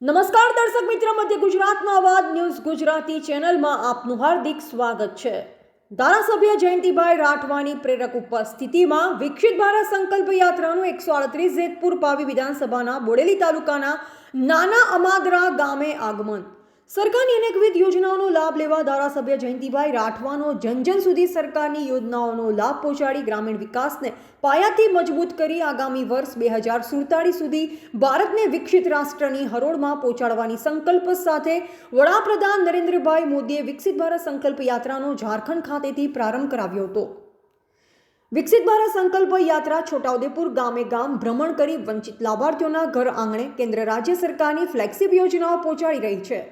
નમસ્કાર દર્શક મિત્ર, મધ્ય ગુજરાતનો અવાજ ન્યૂઝ ગુજરાતી ચેનલમાં આપનું હાર્દિક સ્વાગત છે। ધારાસભ્ય જયંતિભાઈ રાઠવાની પ્રેરક ઉપસ્થિતિમાં વિકસિત ભારત સંકલ્પ યાત્રાનું 138 જેતપુર પાવી વિધાનસભાના બોડેલી તાલુકાના નાના અમાદરા ગામે આગમન। સરકારની અનેકવિધ યોજનાઓનો લાભ લેવા ધારાસભ્ય જયંતિભાઈ રાઠવાનો જન સુધી સરકારની યોજનાઓનો લાભ પહોંચાડી ગ્રામીણ વિકાસને પાયાથી મજબૂત કરી આગામી વર્ષ 2047 સુધી ભારતને વિકસિત રાષ્ટ્રની હરોળમાં પહોંચાડવાની સંકલ્પ સાથે વડાપ્રધાન નરેન્દ્રભાઈ મોદીએ વિકસિત ભારત સંકલ્પ યાત્રાનો ઝારખંડ ખાતેથી પ્રારંભ કરાવ્યો હતો। વિકસિત ભારત સંકલ્પ યાત્રા છોટાઉદેપુર ગામે ગામ ભ્રમણ કરી વંચિત લાભાર્થીઓના ઘર આંગણે કેન્દ્ર રાજ્ય સરકારની ફ્લેગશિપ યોજનાઓ પહોંચાડી રહી છે।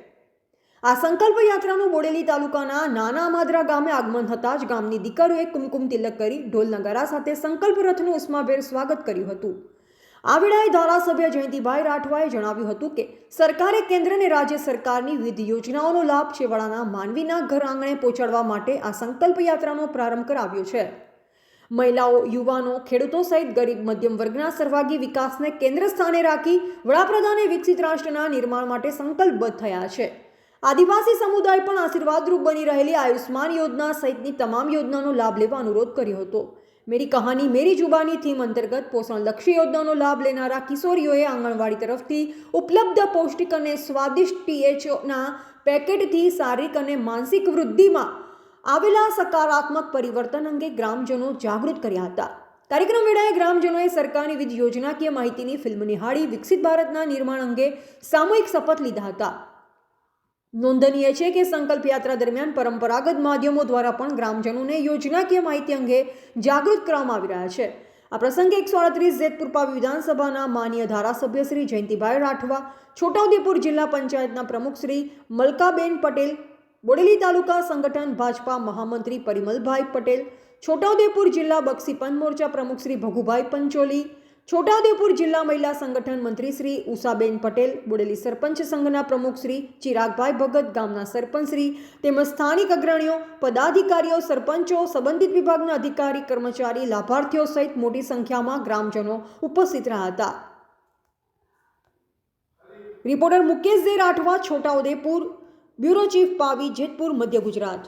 આ સંકલ્પ યાત્રાનું બોડેલી તાલુકાના નાના અમાદરા ગામે આગમન થતાં જ ગામની દીકરીઓએ કુમકુમ તિલક કરી ઢોલ નગારા સાથે સંકલ્પ રથનું ઉષ્માભેર સ્વાગત કર્યું હતું। આ વેળાએ ધારાસભ્ય જયંતિભાઈ રાઠવાએ જણાવ્યું હતું કે સરકારે કેન્દ્ર અને રાજ્ય સરકારની વિવિધ યોજનાઓનો લાભ છેવાડાના માનવીના ઘર આંગણે પહોંચાડવા માટે આ સંકલ્પ યાત્રાનો પ્રારંભ કરાવ્યો છે। મહિલાઓ, યુવાનો, ખેડૂતો સહિત ગરીબ મધ્યમ વર્ગના સર્વાંગી વિકાસને કેન્દ્ર સ્થાને રાખી વડાપ્રધાને વિકસિત રાષ્ટ્રના નિર્માણ માટે સંકલ્પબદ્ધ થયા છે। આદિવાસી સમુદાય પણ આશીર્વાદરૂપ બની રહેલી આયુષ્માન યોજના સહિતની તમામ યોજનાનો લાભ લેવા અનુરોધ કર્યો હતો। મેરી કહાની મેરી જુબાની થીમ અંતર્ગત પોષણલક્ષી યોજનાનો લાભ લેનારા કિશોરીઓએ આંગણવાડી તરફથી ઉપલબ્ધ પૌષ્ટિક અને સ્વાદિષ્ટ THOના પેકેટથી શારીરિક અને માનસિક વૃદ્ધિમાં આવેલા સકારાત્મક પરિવર્તન અંગે ગ્રામજનો જાગૃત કર્યા હતા। કાર્યક્રમ વેળાએ ગ્રામજનોએ સરકારની વિવિધ યોજનાકીય માહિતીની ફિલ્મ નિહાળી વિકસિત ભારતના નિર્માણ અંગે સામૂહિક શપથ લીધા હતા। નોંધનીય છે કે સંકલ્પ યાત્રા દરમિયાન પરંપરાગત માધ્યમો દ્વારા પણ ગ્રામજનોને યોજનાકીય માહિતી અંગે જાગૃત કરવામાં આવી રહ્યા છે। આ પ્રસંગે 138 જેતપુર પાવી વિધાનસભાના માનનીય ધારાસભ્ય શ્રી જયંતિભાઈ રાઠવા, છોટાઉદેપુર જિલ્લા પંચાયતના પ્રમુખ શ્રી મલકાબેન પટેલ, બોડેલી તાલુકા સંગઠન ભાજપા મહામંત્રી પરિમલભાઈ પટેલ, છોટાઉદેપુર જિલ્લા બક્ષી પંથ મોરચા પ્રમુખ શ્રી ભગુભાઈ પંચોલી, છોટાઉદેપુર જિલ્લા મહિલા સંગઠન મંત્રી શ્રી ઉષાબેન પટેલ, બોડેલી સરપંચ સંઘના પ્રમુખ શ્રી ચિરાગભાઈ ભગત, ગામના સરપંચ શ્રી તેમજ સ્થાનિક અગ્રણીઓ, પદાધિકારીઓ, સરપંચો, સંબંધિત વિભાગના અધિકારી, કર્મચારી, લાભાર્થીઓ સહિત મોટી સંખ્યામાં ગ્રામજનો ઉપસ્થિત રહ્યા હતા। રિપોર્ટર મુકેશ જે રાઠવા, છોટાઉદેપુર, બ્યુરો ચીફ પાવી, જેતપુર, મધ્ય ગુજરાત।